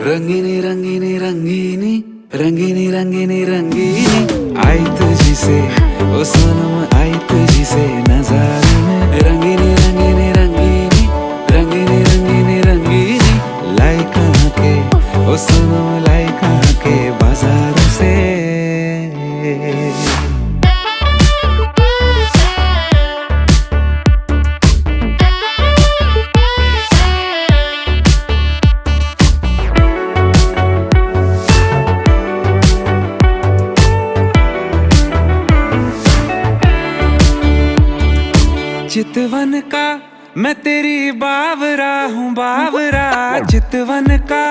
रंगीनी रंगीनी रंगीनी रंगीनी रंगीनी रंगीनी आई तुझी से ओ सनम आई तुझी से नजारे में रंगीनी रंगीनी रंगीनी रंगीनी रंगीनी रंगीनी लाई कहाँ के ओ सनम लाई कहाँ के बाजार से। चितवन का मैं तेरी बावरा हूँ बावरा, चितवन का